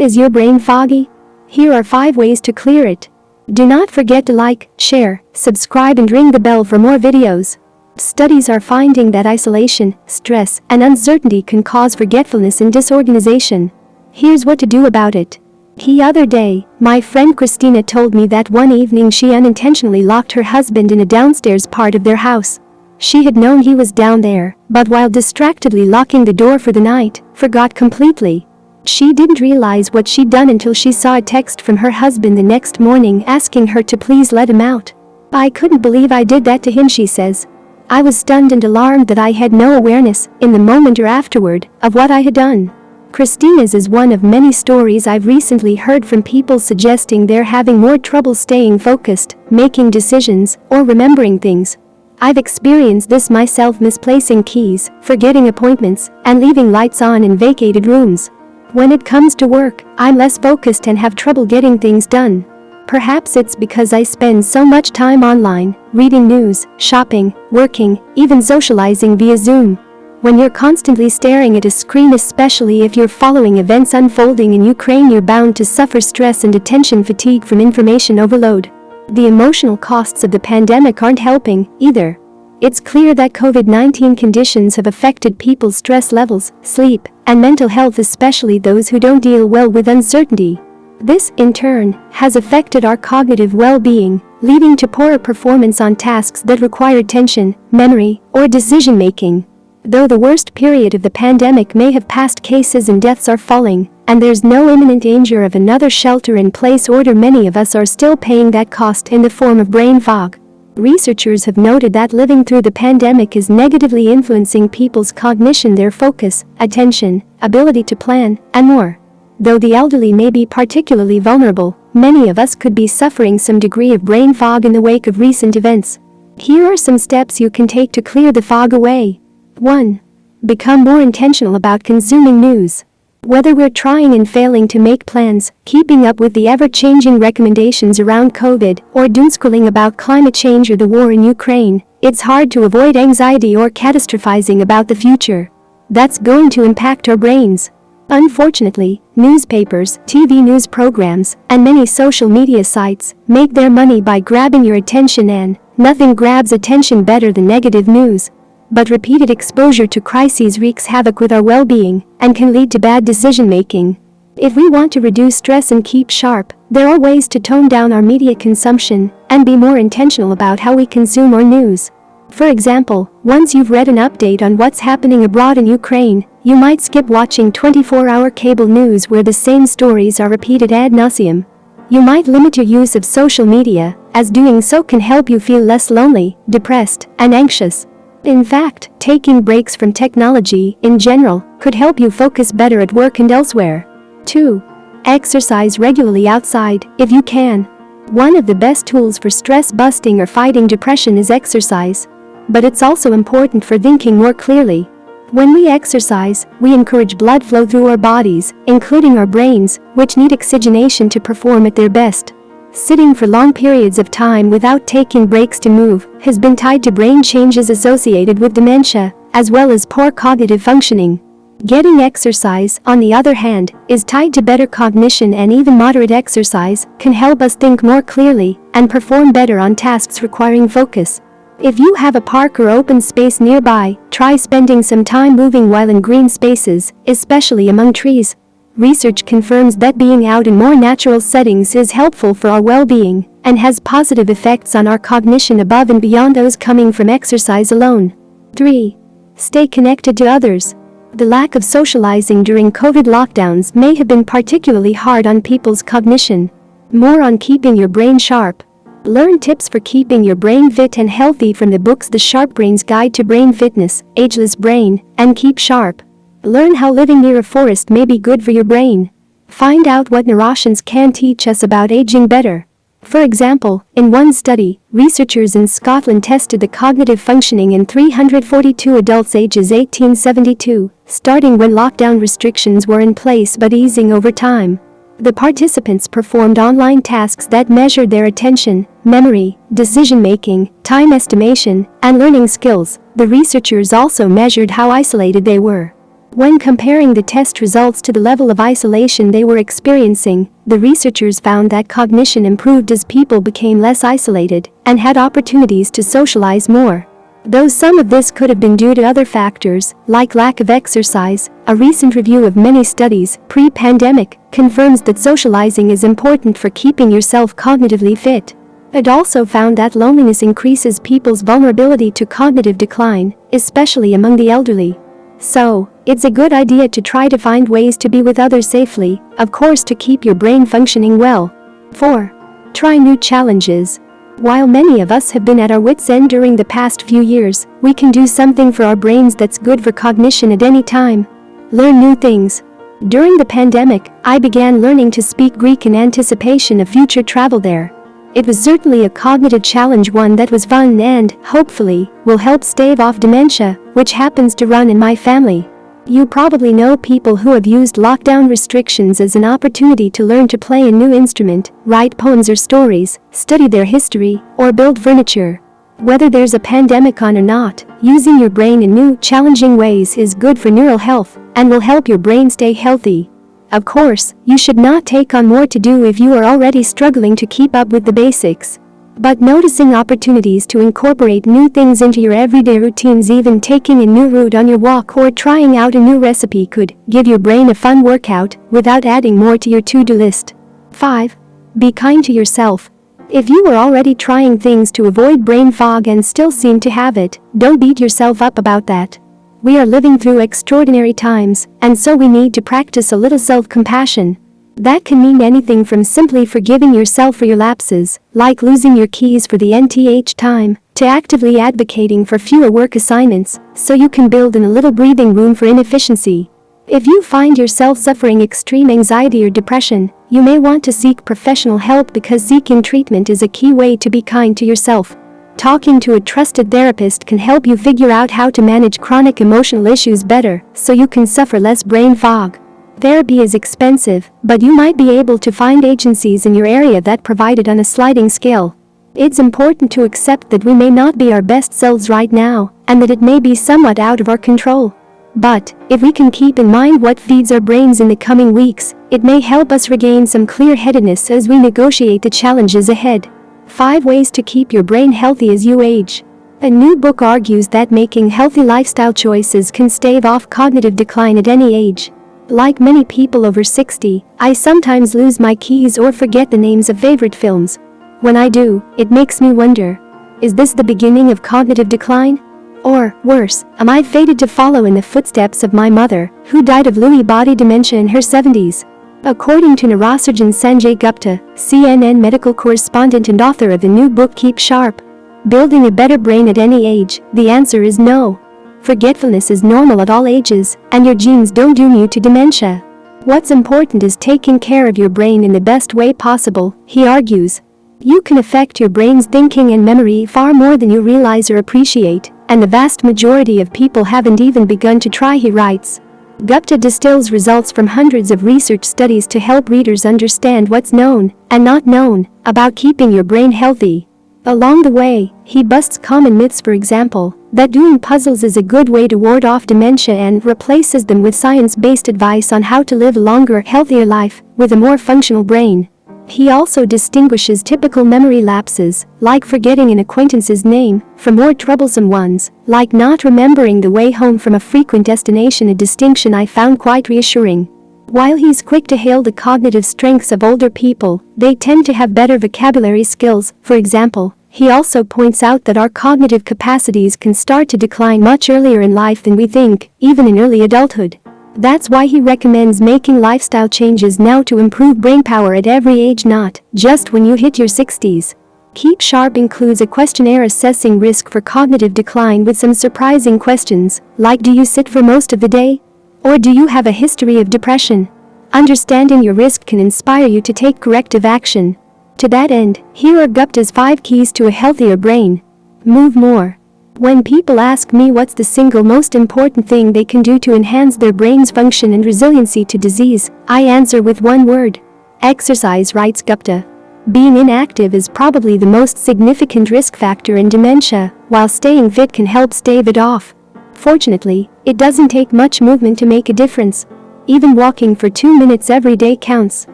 Is your brain foggy? Here are 5 ways to clear it. Do not forget to like, share, subscribe and ring the bell for more videos. Studies are finding that isolation, stress, and uncertainty can cause forgetfulness and disorganization. Here's what to do about it. The other day, my friend Christina told me that one evening she unintentionally locked her husband in a downstairs part of their house. She had known he was down there, but while distractedly locking the door for the night, forgot completely. She didn't realize what she'd done until she saw a text from her husband the next morning asking her to please let him out. "I couldn't believe I did that to him," she says. "I was stunned and alarmed that I had no awareness, in the moment or afterward, of what I had done." Christina's is one of many stories I've recently heard from people suggesting they're having more trouble staying focused, making decisions, or remembering things. I've experienced this myself, misplacing keys, forgetting appointments, and leaving lights on in vacated rooms. When it comes to work, I'm less focused and have trouble getting things done. Perhaps it's because I spend so much time online, reading news, shopping, working, even socializing via Zoom. When you're constantly staring at a screen, especially if you're following events unfolding in Ukraine, you're bound to suffer stress and attention fatigue from information overload. The emotional costs of the pandemic aren't helping, either. It's clear that COVID-19 conditions have affected people's stress levels, sleep, and mental health, especially those who don't deal well with uncertainty. This, in turn, has affected our cognitive well-being, leading to poorer performance on tasks that require attention, memory, or decision-making. Though the worst period of the pandemic may have passed, cases and deaths are falling, and there's no imminent danger of another shelter-in-place order, many of us are still paying that cost in the form of brain fog. Researchers have noted that living through the pandemic is negatively influencing people's cognition, their focus, attention, ability to plan, and more. Though the elderly may be particularly vulnerable, many of us could be suffering some degree of brain fog in the wake of recent events. Here are some steps you can take to clear the fog away. 1. Become more intentional about consuming news. Whether we're trying and failing to make plans, keeping up with the ever-changing recommendations around COVID, or doomscrolling about climate change or the war in Ukraine, it's hard to avoid anxiety or catastrophizing about the future. That's going to impact our brains. Unfortunately, newspapers, TV news programs, and many social media sites make their money by grabbing your attention, and nothing grabs attention better than negative news. But repeated exposure to crises wreaks havoc with our well-being and can lead to bad decision-making. If we want to reduce stress and keep sharp, there are ways to tone down our media consumption and be more intentional about how we consume our news. For example, once you've read an update on what's happening abroad in Ukraine, you might skip watching 24-hour cable news where the same stories are repeated ad nauseum. You might limit your use of social media, as doing so can help you feel less lonely, depressed, and anxious. In fact, taking breaks from technology, in general, could help you focus better at work and elsewhere. 2. Exercise regularly outside, if you can. One of the best tools for stress busting or fighting depression is exercise. But it's also important for thinking more clearly. When we exercise, we encourage blood flow through our bodies, including our brains, which need oxygenation to perform at their best. Sitting for long periods of time without taking breaks to move has been tied to brain changes associated with dementia, as well as poor cognitive functioning. Getting exercise, on the other hand, is tied to better cognition, and even moderate exercise can help us think more clearly and perform better on tasks requiring focus. If you have a park or open space nearby, try spending some time moving while in green spaces, especially among trees. Research confirms that being out in more natural settings is helpful for our well-being and has positive effects on our cognition above and beyond those coming from exercise alone. 3. Stay connected to others. The lack of socializing during COVID lockdowns may have been particularly hard on people's cognition. More on keeping your brain sharp. Learn tips for keeping your brain fit and healthy from the books The Sharp Brain's Guide to Brain Fitness, Ageless Brain, and Keep Sharp. Learn how living near a forest may be good for your brain. Find out what neuroscience can teach us about aging better. For example, in one study, researchers in Scotland tested the cognitive functioning in 342 adults ages 1872, starting when lockdown restrictions were in place but easing over time. The participants performed online tasks that measured their attention, memory, decision-making, time estimation, and learning skills. The researchers also measured how isolated they were. When comparing the test results to the level of isolation they were experiencing, the researchers found that cognition improved as people became less isolated and had opportunities to socialize more. Though some of this could have been due to other factors, like lack of exercise, a recent review of many studies pre-pandemic confirms that socializing is important for keeping yourself cognitively fit. It also found that loneliness increases people's vulnerability to cognitive decline, especially among the elderly. So, it's a good idea to try to find ways to be with others safely, of course to keep your brain functioning well. 4. Try new challenges. While many of us have been at our wits' end during the past few years, we can do something for our brains that's good for cognition at any time. Learn new things. During the pandemic, I began learning to speak Greek in anticipation of future travel there. It was certainly a cognitive challenge, one that was fun and, hopefully, will help stave off dementia, which happens to run in my family. You probably know people who have used lockdown restrictions as an opportunity to learn to play a new instrument, write poems or stories, study their history, or build furniture. Whether there's a pandemic on or not, using your brain in new, challenging ways is good for neural health and will help your brain stay healthy. Of course, you should not take on more to do if you are already struggling to keep up with the basics. But noticing opportunities to incorporate new things into your everyday routines, even taking a new route on your walk or trying out a new recipe, could give your brain a fun workout without adding more to your to-do list. 5. Be kind to yourself. If you are already trying things to avoid brain fog and still seem to have it, don't beat yourself up about that. We are living through extraordinary times, and so we need to practice a little self-compassion. That can mean anything from simply forgiving yourself for your lapses, like losing your keys for the nth time, to actively advocating for fewer work assignments, so you can build in a little breathing room for inefficiency. If you find yourself suffering extreme anxiety or depression, you may want to seek professional help, because seeking treatment is a key way to be kind to yourself. Talking to a trusted therapist can help you figure out how to manage chronic emotional issues better, so you can suffer less brain fog. Therapy is expensive, but you might be able to find agencies in your area that provide it on a sliding scale. It's important to accept that we may not be our best selves right now, and that it may be somewhat out of our control. But, if we can keep in mind what feeds our brains in the coming weeks, it may help us regain some clear-headedness as we negotiate the challenges ahead. 5 ways to keep your brain healthy as you age. A new book argues that making healthy lifestyle choices can stave off cognitive decline at any age. Like many people over 60, I sometimes lose my keys or forget the names of favorite films. When I do, it makes me wonder, is this the beginning of cognitive decline? Or, worse, am I fated to follow in the footsteps of my mother, who died of Lewy body dementia in her 70s? According to neurosurgeon Sanjay Gupta, CNN medical correspondent and author of the new book Keep Sharp, Building a Better Brain at Any Age, the answer is no. Forgetfulness is normal at all ages, and your genes don't doom you to dementia. What's important is taking care of your brain in the best way possible, he argues. You can affect your brain's thinking and memory far more than you realize or appreciate, and the vast majority of people haven't even begun to try, he writes. Gupta distills results from hundreds of research studies to help readers understand what's known and not known about keeping your brain healthy. Along the way, he busts common myths, for example, that doing puzzles is a good way to ward off dementia, and replaces them with science-based advice on how to live a longer, healthier life with a more functional brain. He also distinguishes typical memory lapses, like forgetting an acquaintance's name, from more troublesome ones, like not remembering the way home from a frequent destination, a distinction I found quite reassuring. While he's quick to hail the cognitive strengths of older people, they tend to have better vocabulary skills, for example. He also points out that our cognitive capacities can start to decline much earlier in life than we think, even in early adulthood. That's why he recommends making lifestyle changes now to improve brain power at every age, not just when you hit your 60s. Keep Sharp includes a questionnaire assessing risk for cognitive decline with some surprising questions, like, do you sit for most of the day? Or do you have a history of depression? Understanding your risk can inspire you to take corrective action. To that end, here are Gupta's 5 keys to a healthier brain. Move more. When people ask me what's the single most important thing they can do to enhance their brain's function and resiliency to disease, I answer with one word: exercise, writes Gupta. Being inactive is probably the most significant risk factor in dementia, while staying fit can help stave it off. Fortunately, It doesn't take much movement to make a difference. Even walking for 2 minutes every day counts.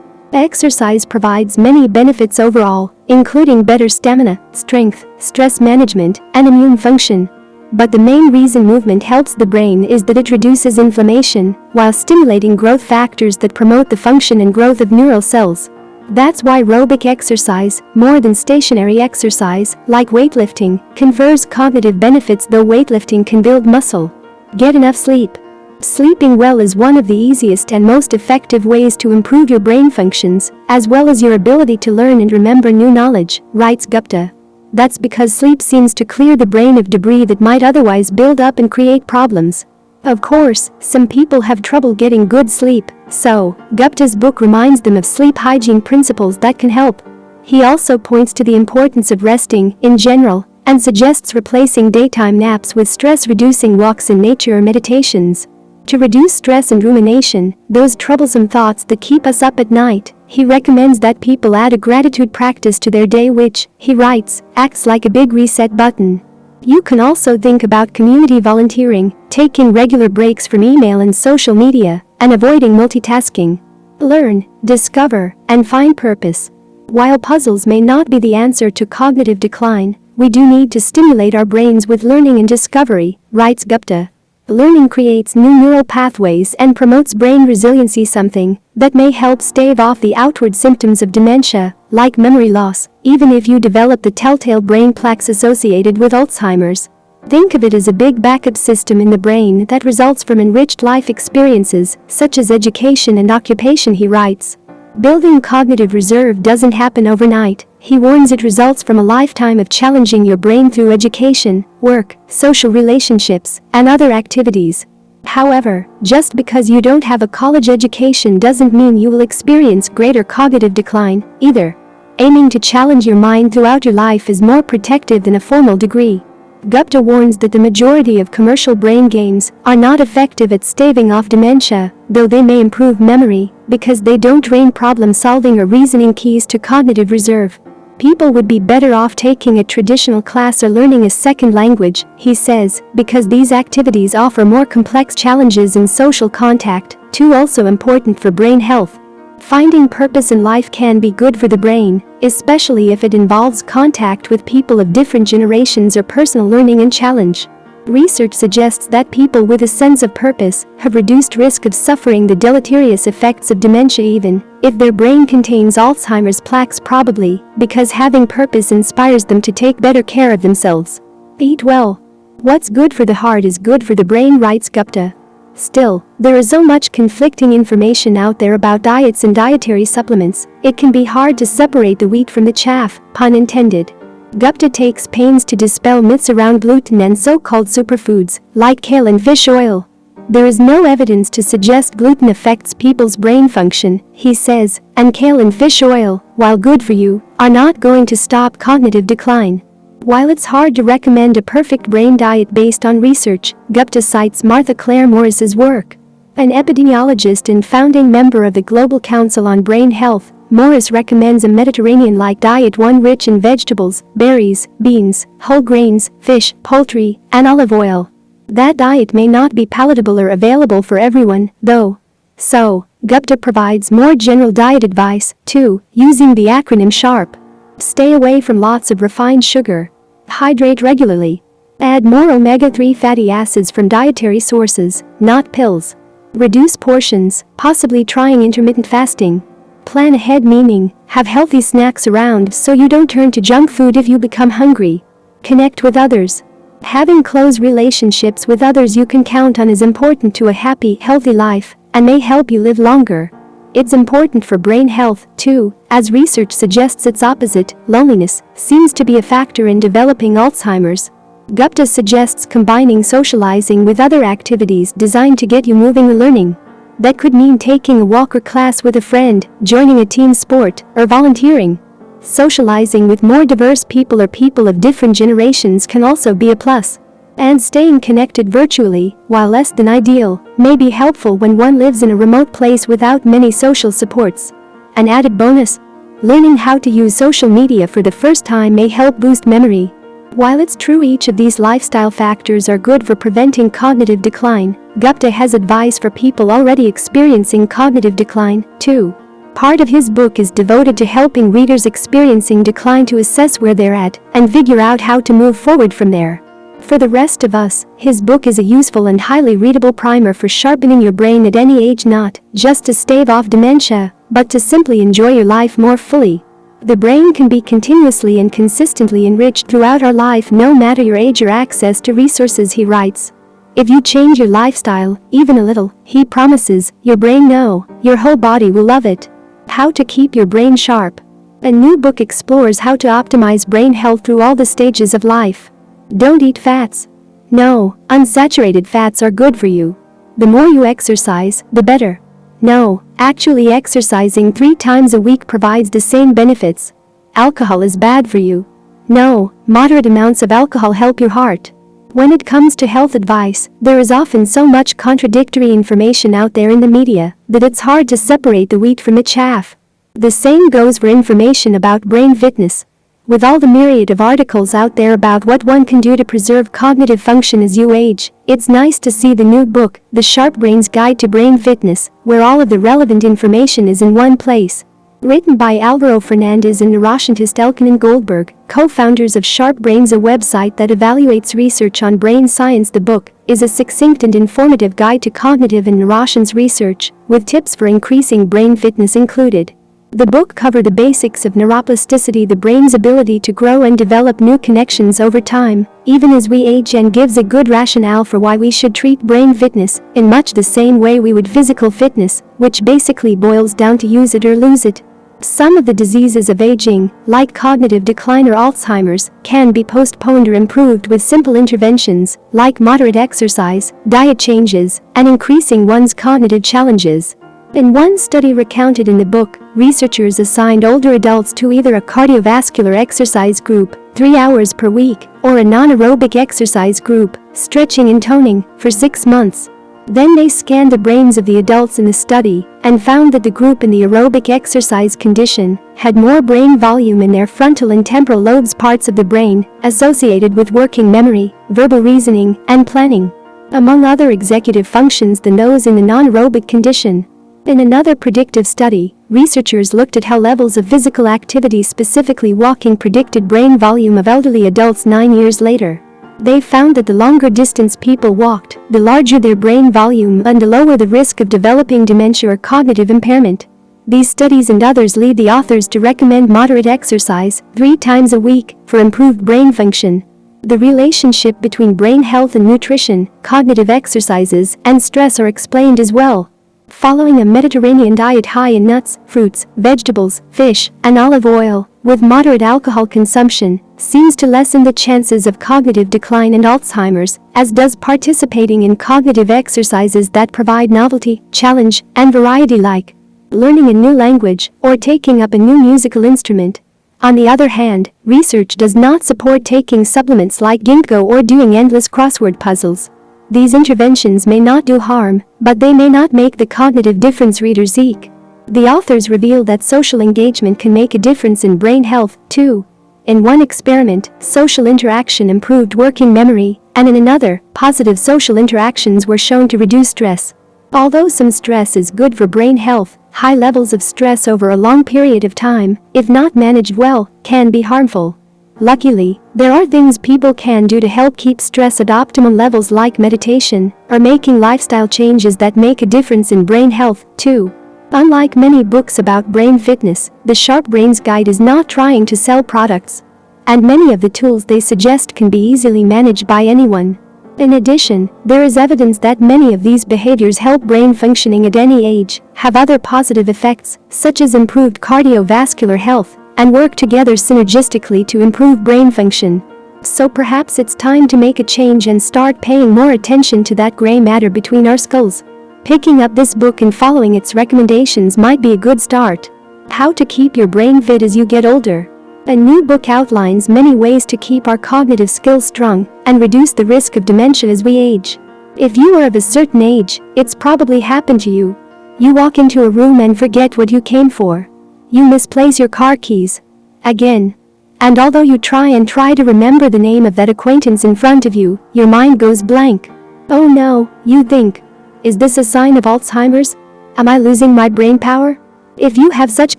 Exercise provides many benefits overall, including better stamina, strength, stress management, and immune function. But the main reason movement helps the brain is that it reduces inflammation, while stimulating growth factors that promote the function and growth of neural cells. That's why aerobic exercise, more than stationary exercise, like weightlifting, confers cognitive benefits, though weightlifting can build muscle. Get enough sleep. Sleeping well is one of the easiest and most effective ways to improve your brain functions, as well as your ability to learn and remember new knowledge, writes Gupta. That's because sleep seems to clear the brain of debris that might otherwise build up and create problems. Of course, some people have trouble getting good sleep, so Gupta's book reminds them of sleep hygiene principles that can help. He also points to the importance of resting, in general, and suggests replacing daytime naps with stress-reducing walks in nature or meditations. To reduce stress and rumination, those troublesome thoughts that keep us up at night, he recommends that people add a gratitude practice to their day which, he writes, acts like a big reset button. You can also think about community volunteering, taking regular breaks from email and social media, and avoiding multitasking. Learn, discover, and find purpose. While puzzles may not be the answer to cognitive decline, we do need to stimulate our brains with learning and discovery, writes Gupta. Learning creates new neural pathways and promotes brain resiliency, something that may help stave off the outward symptoms of dementia, like memory loss, even if you develop the telltale brain plaques associated with Alzheimer's. Think of it as a big backup system in the brain that results from enriched life experiences, such as education and occupation, he writes. Building cognitive reserve doesn't happen overnight, he warns. It results from a lifetime of challenging your brain through education, work, social relationships, and other activities. However, just because you don't have a college education doesn't mean you will experience greater cognitive decline, either. Aiming to challenge your mind throughout your life is more protective than a formal degree. Gupta warns that the majority of commercial brain games are not effective at staving off dementia, though they may improve memory, because they don't drain problem-solving or reasoning keys to cognitive reserve. People would be better off taking a traditional class or learning a second language, he says, because these activities offer more complex challenges in social contact, too also important for brain health. Finding purpose in life can be good for the brain, especially if it involves contact with people of different generations or personal learning and challenge. Research suggests that people with a sense of purpose have reduced risk of suffering the deleterious effects of dementia even if their brain contains Alzheimer's plaques, probably because having purpose inspires them to take better care of themselves. Eat well. What's good for the heart is good for the brain, writes Gupta. Still, there is so much conflicting information out there about diets and dietary supplements, it can be hard to separate the wheat from the chaff, pun intended. Gupta takes pains to dispel myths around gluten and so-called superfoods, like kale and fish oil. There is no evidence to suggest gluten affects people's brain function, he says, and kale and fish oil, while good for you, are not going to stop cognitive decline. While it's hard to recommend a perfect brain diet based on research, Gupta cites Martha Claire Morris's work. An epidemiologist and founding member of the Global Council on Brain Health, Morris recommends a Mediterranean-like diet, one rich in vegetables, berries, beans, whole grains, fish, poultry, and olive oil. That diet may not be palatable or available for everyone, though. So, Gupta provides more general diet advice, too, using the acronym SHARP. Stay away from lots of refined sugar. Hydrate regularly. Add more omega-3 fatty acids from dietary sources, not pills. Reduce portions, possibly trying intermittent fasting. Plan ahead, meaning have healthy snacks around so you don't turn to junk food if you become hungry. Connect with others. Having close relationships with others you can count on is important to a happy, healthy life and may help you live longer. It's important for brain health, too, as research suggests its opposite, loneliness, seems to be a factor in developing Alzheimer's. Gupta suggests combining socializing with other activities designed to get you moving or learning. That could mean taking a walk or class with a friend, joining a team sport, or volunteering. Socializing with more diverse people or people of different generations can also be a plus. And staying connected virtually, while less than ideal, may be helpful when one lives in a remote place without many social supports. An added bonus: learning how to use social media for the first time may help boost memory. While it's true each of these lifestyle factors are good for preventing cognitive decline, Gupta has advice for people already experiencing cognitive decline, too. Part of his book is devoted to helping readers experiencing decline to assess where they're at and figure out how to move forward from there. For the rest of us, his book is a useful and highly readable primer for sharpening your brain at any age, not just to stave off dementia, but to simply enjoy your life more fully. The brain can be continuously and consistently enriched throughout our life, no matter your age or access to resources, he writes. If you change your lifestyle, even a little, he promises, your brain your whole body will love it. How to keep your brain sharp. A new book explores how to optimize brain health through all the stages of life. Don't eat fats. No, unsaturated fats are good for you. The more you exercise, the better. No, actually exercising 3 times a week provides the same benefits. Alcohol is bad for you. No, moderate amounts of alcohol help your heart. When it comes to health advice, there is often so much contradictory information out there in the media that it's hard to separate the wheat from the chaff. The same goes for information about brain fitness. With all the myriad of articles out there about what one can do to preserve cognitive function as you age, it's nice to see the new book, The Sharp Brain's Guide to Brain Fitness, where all of the relevant information is in one place. Written by Alvaro Fernandez and neuroscientist Elkanan Goldberg, co-founders of Sharp Brains, a website that evaluates research on brain science. The book is a succinct and informative guide to cognitive and neuroscience research, with tips for increasing brain fitness included. The book covers the basics of neuroplasticity, the brain's ability to grow and develop new connections over time, even as we age, and gives a good rationale for why we should treat brain fitness in much the same way we would physical fitness, which basically boils down to use it or lose it. Some of the diseases of aging, like cognitive decline or Alzheimer's, can be postponed or improved with simple interventions, like moderate exercise, diet changes, and increasing one's cognitive challenges. In one study recounted in the book, researchers assigned older adults to either a cardiovascular exercise group, 3 hours per week, or a non-aerobic exercise group, stretching and toning, for 6 months. Then they scanned the brains of the adults in the study and found that the group in the aerobic exercise condition had more brain volume in their frontal and temporal lobes, parts of the brain associated with working memory, verbal reasoning, and planning, among other executive functions, than those in the non-aerobic condition. In another predictive study, researchers looked at how levels of physical activity, specifically walking, predicted brain volume of elderly adults 9 years later. They found that the longer distance people walked, the larger their brain volume and the lower the risk of developing dementia or cognitive impairment. These studies and others lead the authors to recommend moderate exercise 3 times a week for improved brain function. The relationship between brain health and nutrition, cognitive exercises, and stress are explained as well. Following a Mediterranean diet high in nuts, fruits, vegetables, fish, and olive oil, with moderate alcohol consumption, seems to lessen the chances of cognitive decline and Alzheimer's, as does participating in cognitive exercises that provide novelty, challenge, and variety, like learning a new language or taking up a new musical instrument. On the other hand, research does not support taking supplements like ginkgo or doing endless crossword puzzles. These interventions may not do harm, but they may not make the cognitive difference readers seek. The authors reveal that social engagement can make a difference in brain health, too. In one experiment, social interaction improved working memory, and in another, positive social interactions were shown to reduce stress. Although some stress is good for brain health, high levels of stress over a long period of time, if not managed well, can be harmful. Luckily, there are things people can do to help keep stress at optimum levels, like meditation or making lifestyle changes that make a difference in brain health, too. Unlike many books about brain fitness, the Sharp Brains Guide is not trying to sell products, and many of the tools they suggest can be easily managed by anyone. In addition, there is evidence that many of these behaviors help brain functioning at any age, have other positive effects, such as improved cardiovascular health, and work together synergistically to improve brain function. So perhaps it's time to make a change and start paying more attention to that gray matter between our skulls. Picking up this book and following its recommendations might be a good start. How to keep your brain fit as you get older. A new book outlines many ways to keep our cognitive skills strong and reduce the risk of dementia as we age. If you are of a certain age, it's probably happened to you. You walk into a room and forget what you came for. You misplace your car keys. Again. And although you try to remember the name of that acquaintance in front of you, your mind goes blank. Oh no, you think. Is this a sign of Alzheimer's? Am I losing my brain power? If you have such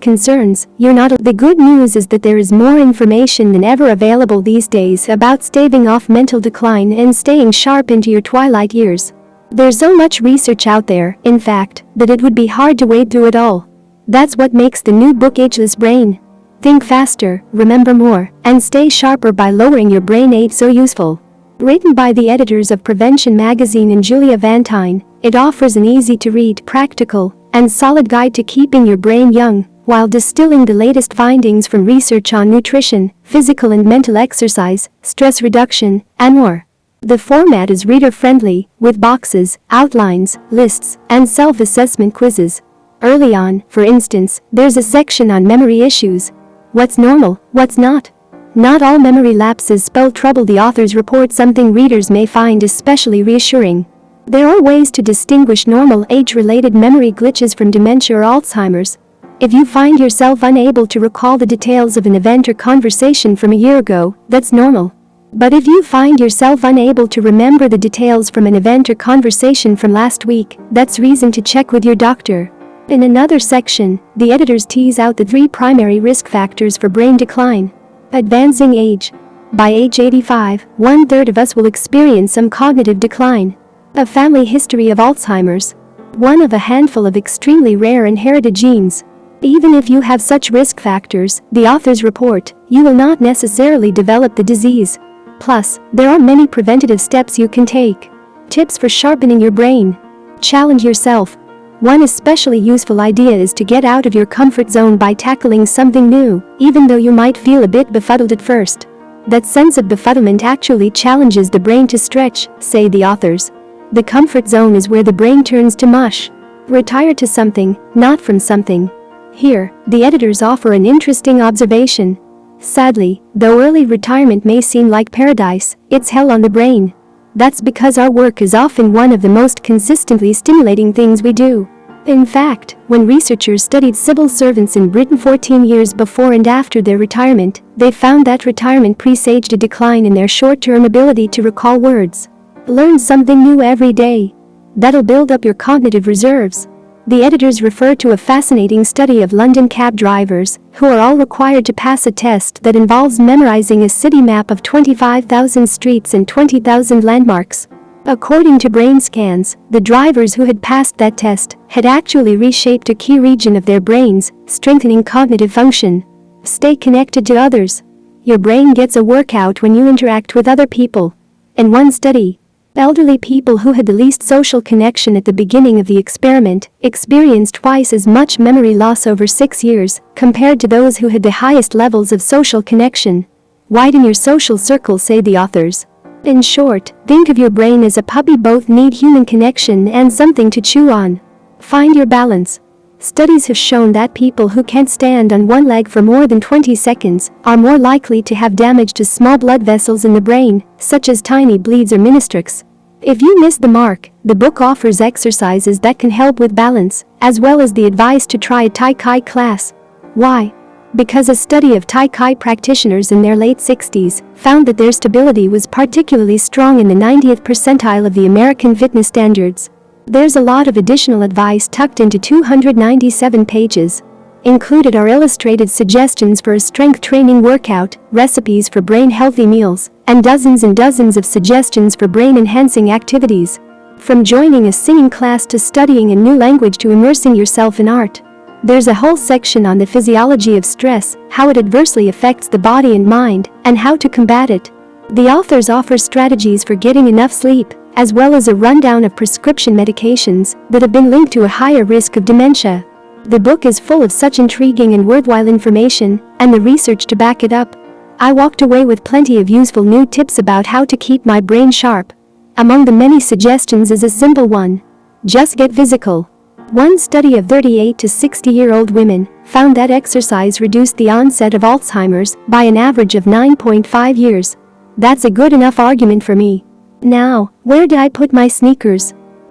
concerns, you're not. The good news is that there is more information than ever available these days about staving off mental decline and staying sharp into your twilight years. There's so much research out there, in fact, that it would be hard to wade through it all. That's what makes the new book Ageless Brain. Think faster, remember more, and stay sharper by lowering your brain age so useful. Written by the editors of Prevention magazine and Julia Vantine, it offers an easy-to-read, practical, and solid guide to keeping your brain young, while distilling the latest findings from research on nutrition, physical and mental exercise, stress reduction, and more. The format is reader-friendly, with boxes, outlines, lists, and self-assessment quizzes. Early on, for instance, there's a section on memory issues. What's normal, what's not? Not all memory lapses spell trouble. The authors report something readers may find especially reassuring. There are ways to distinguish normal age-related memory glitches from dementia or Alzheimer's. If you find yourself unable to recall the details of an event or conversation from a year ago, that's normal. But if you find yourself unable to remember the details from an event or conversation from last week, that's reason to check with your doctor. In another section, the editors tease out the 3 primary risk factors for brain decline. Advancing age. By age 85, 1/3 of us will experience some cognitive decline. A family history of Alzheimer's. One of a handful of extremely rare inherited genes. Even if you have such risk factors, the authors report, you will not necessarily develop the disease. Plus, there are many preventative steps you can take. Tips for sharpening your brain. Challenge yourself. One especially useful idea is to get out of your comfort zone by tackling something new, even though you might feel a bit befuddled at first. That sense of befuddlement actually challenges the brain to stretch, say the authors. The comfort zone is where the brain turns to mush. Retire to something, not from something. Here, the editors offer an interesting observation. Sadly, though early retirement may seem like paradise, it's hell on the brain. That's because our work is often one of the most consistently stimulating things we do. In fact, when researchers studied civil servants in Britain 14 years before and after their retirement, they found that retirement presaged a decline in their short-term ability to recall words. Learn something new every day. That'll build up your cognitive reserves. The editors refer to a fascinating study of London cab drivers, who are all required to pass a test that involves memorizing a city map of 25,000 streets and 20,000 landmarks. According to brain scans, the drivers who had passed that test had actually reshaped a key region of their brains, strengthening cognitive function. Stay connected to others. Your brain gets a workout when you interact with other people. In one study, elderly people who had the least social connection at the beginning of the experiment experienced twice as much memory loss over 6 years compared to those who had the highest levels of social connection. Widen your social circle, say the authors. In short, think of your brain as a puppy. Both need human connection and something to chew on. Find your balance. Studies have shown that people who can't stand on one leg for more than 20 seconds are more likely to have damage to small blood vessels in the brain, such as tiny bleeds or meniscus. If you miss the mark, the book offers exercises that can help with balance, as well as the advice to try a Tai Chi class. Why? Because a study of Tai Chi practitioners in their late 60s found that their stability was particularly strong in the 90th percentile of the American fitness standards. There's a lot of additional advice tucked into 297 pages. Included are illustrated suggestions for a strength training workout, recipes for brain-healthy meals, and dozens of suggestions for brain-enhancing activities. From joining a singing class to studying a new language to immersing yourself in art. There's a whole section on the physiology of stress, how it adversely affects the body and mind, and how to combat it. The authors offer strategies for getting enough sleep, as well as a rundown of prescription medications that have been linked to a higher risk of dementia. The book is full of such intriguing and worthwhile information, and the research to back it up. I walked away with plenty of useful new tips about how to keep my brain sharp. Among the many suggestions is a simple one. Just get physical. One study of 38 to 60-year-old women found that exercise reduced the onset of Alzheimer's by an average of 9.5 years. That's a good enough argument for me. Now, where did I put my sneakers?